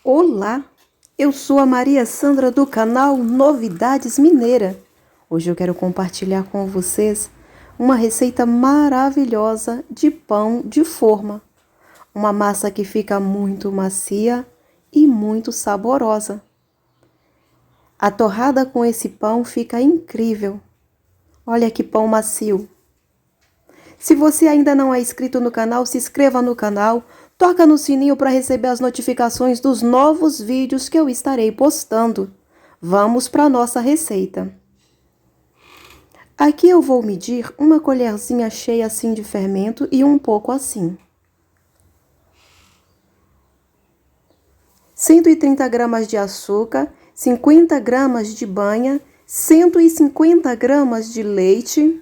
Olá, eu sou a Maria Sandra do canal Novidades Mineira. Hoje eu quero compartilhar com vocês uma receita maravilhosa de pão de forma. Uma massa que fica muito macia e muito saborosa. A torrada com esse pão fica incrível. Olha que pão macio. Se você ainda não é inscrito no canal, se inscreva no canal, toca no sininho para receber as notificações dos novos vídeos que eu estarei postando. Vamos para a nossa receita. Aqui eu vou medir uma colherzinha cheia assim de fermento e um pouco assim. 130 gramas de açúcar, 50 gramas de banha, 150 gramas de leite,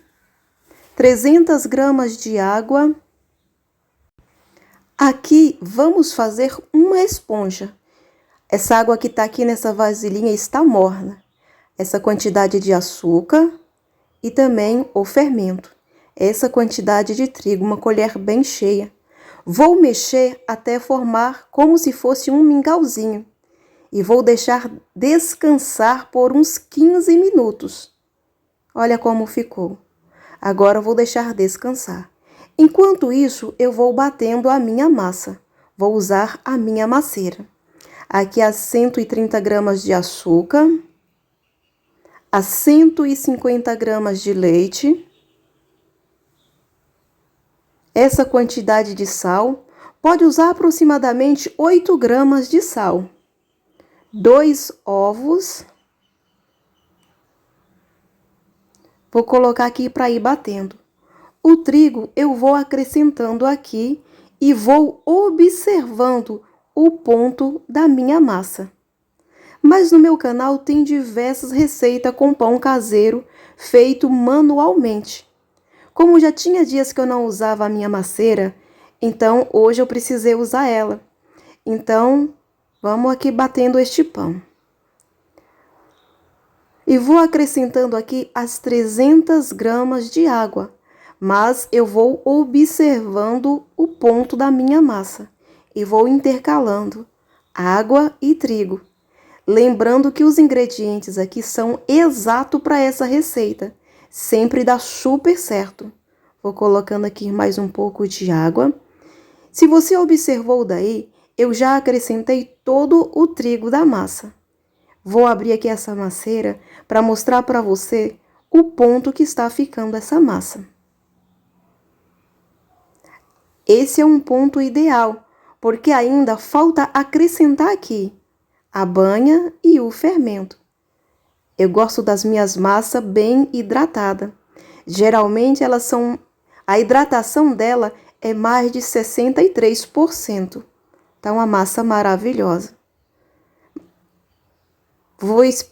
300 gramas de água. Aqui vamos fazer uma esponja. Essa água que está aqui nessa vasilhinha está morna. Essa quantidade de açúcar e também o fermento. Essa quantidade de trigo, uma colher bem cheia. Vou mexer até formar como se fosse um mingauzinho. E vou deixar descansar por uns 15 minutos. Olha como ficou. Agora eu vou deixar descansar. Enquanto isso, eu vou batendo a minha massa. Vou usar a minha masseira. Aqui há 130 gramas de açúcar, há 150 gramas de leite, essa quantidade de sal, pode usar aproximadamente 8 gramas de sal, 2 ovos. Vou colocar aqui para ir batendo. O trigo eu vou acrescentando aqui e vou observando o ponto da minha massa. Mas no meu canal tem diversas receitas com pão caseiro feito manualmente. Como já tinha dias que eu não usava a minha masseira, então hoje eu precisei usar ela. Então, vamos aqui batendo este pão. E vou acrescentando aqui as 300 gramas de água. Mas eu vou observando o ponto da minha massa e vou intercalando água e trigo. Lembrando que os ingredientes aqui são exatos para essa receita. Sempre dá super certo. Vou colocando aqui mais um pouco de água. Se você observou daí, eu já acrescentei todo o trigo da massa. Vou abrir aqui essa masseira para mostrar para você o ponto que está ficando essa massa. Esse é um ponto ideal, porque ainda falta acrescentar aqui a banha e o fermento. Eu gosto das minhas massas bem hidratadas. Geralmente a hidratação dela é mais de 63%. Tá uma massa maravilhosa.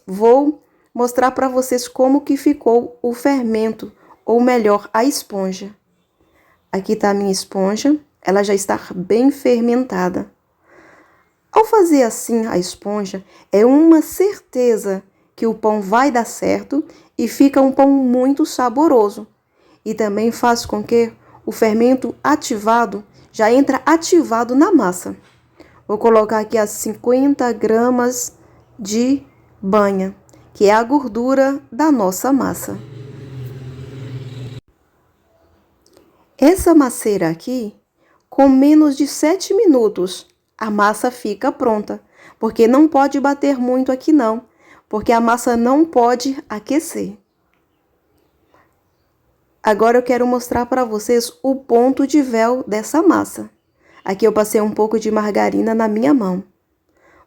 Vou mostrar para vocês como que ficou o fermento, ou melhor, a esponja. Aqui está a minha esponja, ela já está bem fermentada. Ao fazer assim a esponja, é uma certeza que o pão vai dar certo e fica um pão muito saboroso. E também faz com que o fermento ativado já entra ativado na massa. Vou colocar aqui as 50 gramas de banha, que é a gordura da nossa massa. Essa masseira aqui, com menos de 7 minutos, a massa fica pronta. Porque não pode bater muito aqui não, porque a massa não pode aquecer. Agora eu quero mostrar para vocês o ponto de véu dessa massa. Aqui eu passei um pouco de margarina na minha mão.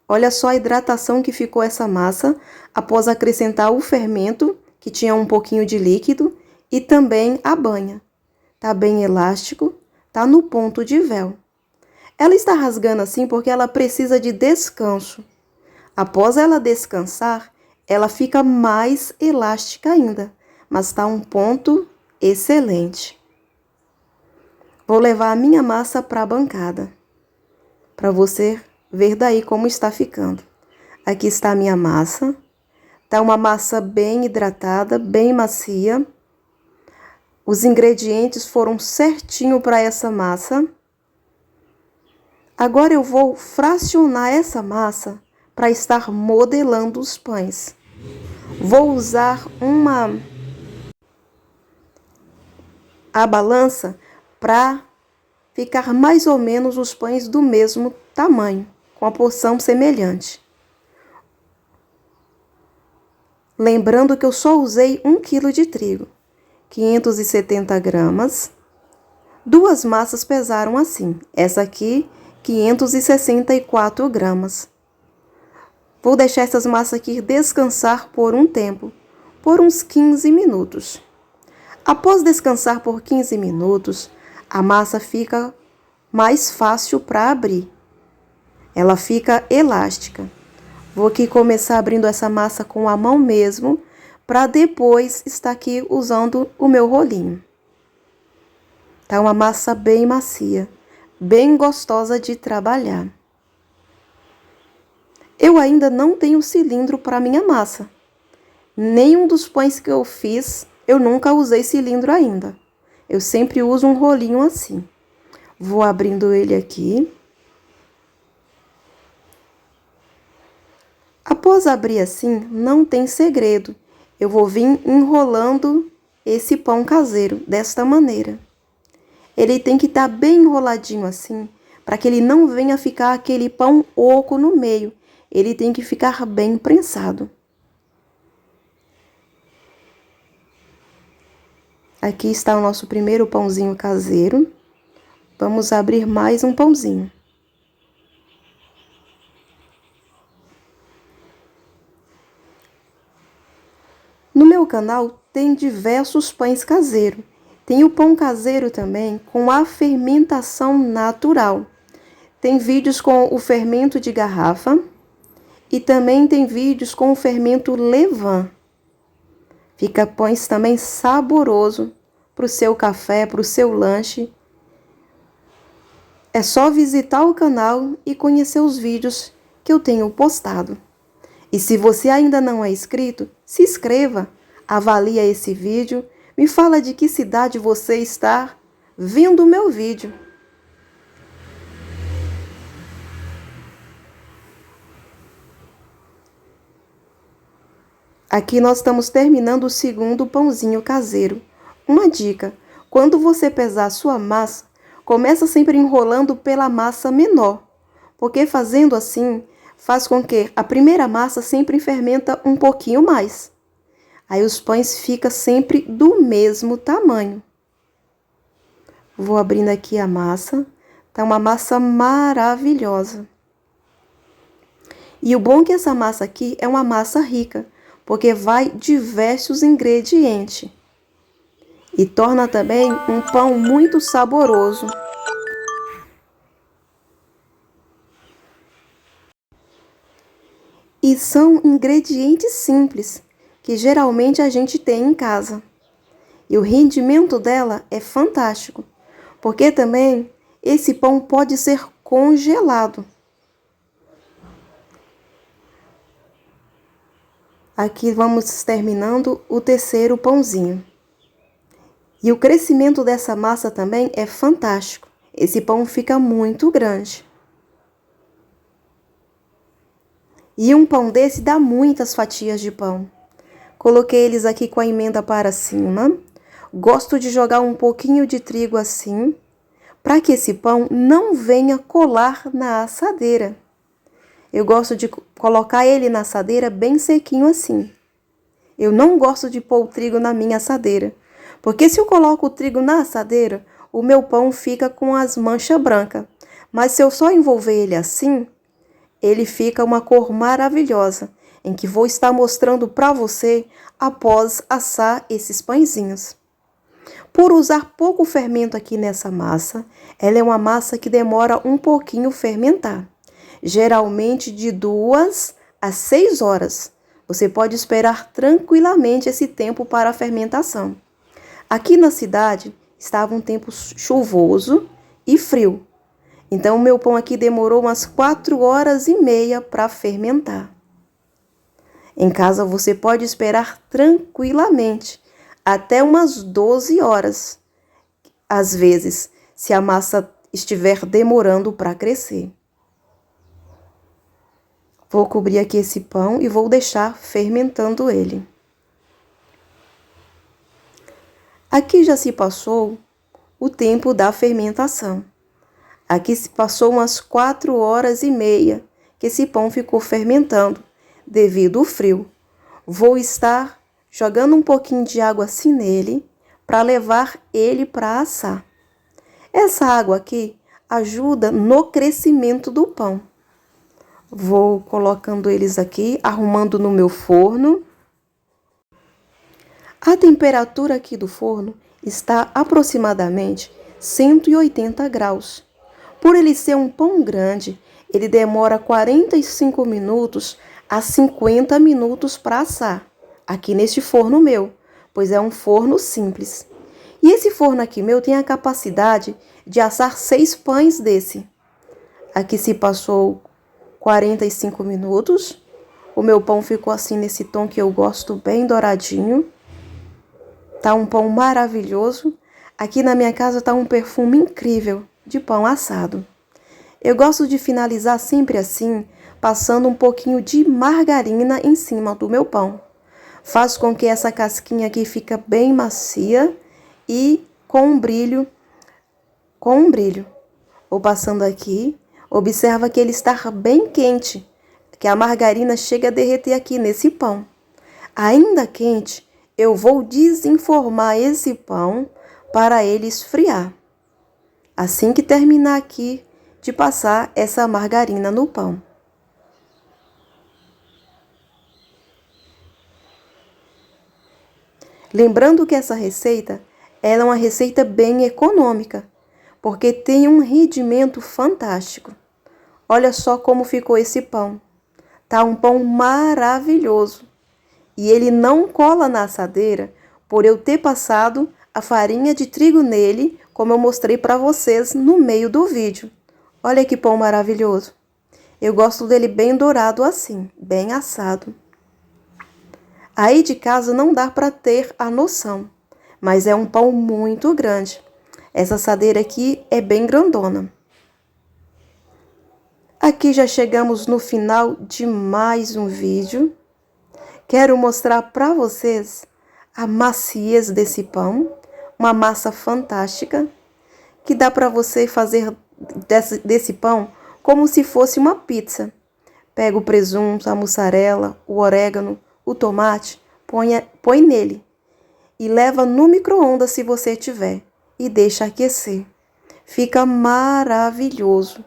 Olha só a hidratação que ficou essa massa após acrescentar o fermento, que tinha um pouquinho de líquido, e também a banha. Tá bem elástico, tá no ponto de véu. Ela está rasgando assim porque ela precisa de descanso. Após ela descansar, ela fica mais elástica ainda, mas está um ponto excelente. Vou levar a minha massa para a bancada, para você ver daí como está ficando. Aqui está a minha massa. Tá uma massa bem hidratada, bem macia. Os ingredientes foram certinho para essa massa. Agora eu vou fracionar essa massa para estar modelando os pães. Vou usar a balança para ficar mais ou menos os pães do mesmo tamanho, com a porção semelhante. Lembrando que eu só usei 1 kg de trigo, 570 gramas. Duas massas pesaram assim, essa aqui 564 gramas. Vou deixar essas massas aqui descansar por um tempo, por uns 15 minutos. Após descansar por 15 minutos, a massa fica mais fácil para abrir. Ela fica elástica. Vou aqui começar abrindo essa massa com a mão mesmo, para depois estar aqui usando o meu rolinho. Tá uma massa bem macia, bem gostosa de trabalhar. Eu ainda não tenho cilindro para minha massa. Nenhum dos pães que eu fiz, eu nunca usei cilindro ainda. Eu sempre uso um rolinho assim. Vou abrindo ele aqui. Após abrir assim, não tem segredo. Eu vou vir enrolando esse pão caseiro desta maneira. Ele tem que estar bem enroladinho assim, para que ele não venha ficar aquele pão oco no meio. Ele tem que ficar bem prensado. Aqui está o nosso primeiro pãozinho caseiro. Vamos abrir mais um pãozinho. No meu canal tem diversos pães caseiros. Tem o pão caseiro também com a fermentação natural. Tem vídeos com o fermento de garrafa e também tem vídeos com o fermento levain. Fica pães também saboroso para o seu café, para o seu lanche. É só visitar o canal e conhecer os vídeos que eu tenho postado. E se você ainda não é inscrito, se inscreva, avalia esse vídeo, me fala de que cidade você está vendo o meu vídeo. Aqui nós estamos terminando o segundo pãozinho caseiro. Uma dica, quando você pesar a sua massa, começa sempre enrolando pela massa menor, porque fazendo assim, faz com que a primeira massa sempre fermenta um pouquinho mais. Aí os pães ficam sempre do mesmo tamanho. Vou abrindo aqui a massa. Tá uma massa maravilhosa. E o bom é que essa massa aqui é uma massa rica, porque vai diversos ingredientes. E torna também um pão muito saboroso. E são ingredientes simples, que geralmente a gente tem em casa. E o rendimento dela é fantástico, porque também esse pão pode ser congelado. Aqui vamos terminando o terceiro pãozinho. E o crescimento dessa massa também é fantástico. Esse pão fica muito grande. E um pão desse dá muitas fatias de pão. Coloquei eles aqui com a emenda para cima. Gosto de jogar um pouquinho de trigo assim, para que esse pão não venha colar na assadeira. Eu gosto de colocar ele na assadeira bem sequinho assim. Eu não gosto de pôr o trigo na minha assadeira, porque se eu coloco o trigo na assadeira, o meu pão fica com as manchas brancas. Mas se eu só envolver ele assim, ele fica uma cor maravilhosa, em que vou estar mostrando para você após assar esses pãezinhos. Por usar pouco fermento aqui nessa massa, ela é uma massa que demora um pouquinho fermentar. Geralmente de 2 a 6 horas. Você pode esperar tranquilamente esse tempo para a fermentação. Aqui na cidade estava um tempo chuvoso e frio. Então o meu pão aqui demorou umas 4 horas e meia para fermentar. Em casa você pode esperar tranquilamente, até umas 12 horas. Às vezes, se a massa estiver demorando para crescer. Vou cobrir aqui esse pão e vou deixar fermentando ele. Aqui já se passou o tempo da fermentação. Aqui se passou umas 4h30 que esse pão ficou fermentando devido ao frio. Vou estar jogando um pouquinho de água assim nele para levar ele para assar. Essa água aqui ajuda no crescimento do pão. Vou colocando eles aqui, arrumando no meu forno. A temperatura aqui do forno está aproximadamente 180 graus. Por ele ser um pão grande, ele demora 45 minutos a 50 minutos para assar, aqui neste forno meu, pois é um forno simples. E esse forno aqui meu tem a capacidade de assar 6 pães desse. Aqui se passou 45 minutos. O meu pão ficou assim nesse tom que eu gosto, bem douradinho. Tá um pão maravilhoso. Aqui na minha casa tá um perfume incrível de pão assado. Eu gosto de finalizar sempre assim, passando um pouquinho de margarina em cima do meu pão. Faz com que essa casquinha aqui fique bem macia e com um brilho. Vou passando aqui, observa que ele está bem quente, que a margarina chega a derreter aqui nesse pão. Ainda quente, eu vou desenformar esse pão para ele esfriar. Assim que terminar aqui de passar essa margarina no pão. Lembrando que essa receita ela é uma receita bem econômica, porque tem um rendimento fantástico. Olha só como ficou esse pão. Tá um pão maravilhoso. E ele não cola na assadeira por eu ter passado a farinha de trigo nele, como eu mostrei para vocês no meio do vídeo. Olha que pão maravilhoso. Eu gosto dele bem dourado assim, bem assado. Aí de casa não dá para ter a noção, mas é um pão muito grande. Essa assadeira aqui é bem grandona. Aqui já chegamos no final de mais um vídeo. Quero mostrar para vocês a maciez desse pão, uma massa fantástica, que dá para você fazer desse pão como se fosse uma pizza. Pega o presunto, a mussarela, o orégano, o tomate, põe nele e leva no micro-ondas se você tiver e deixa aquecer. Fica maravilhoso.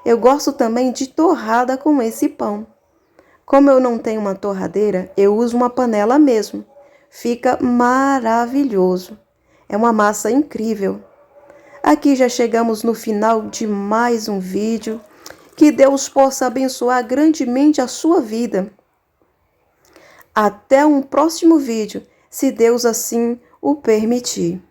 Eu gosto também de torrada com esse pão. Como eu não tenho uma torradeira, eu uso uma panela mesmo. Fica maravilhoso. É uma massa incrível. Aqui já chegamos no final de mais um vídeo. Que Deus possa abençoar grandemente a sua vida. Até um próximo vídeo, se Deus assim o permitir.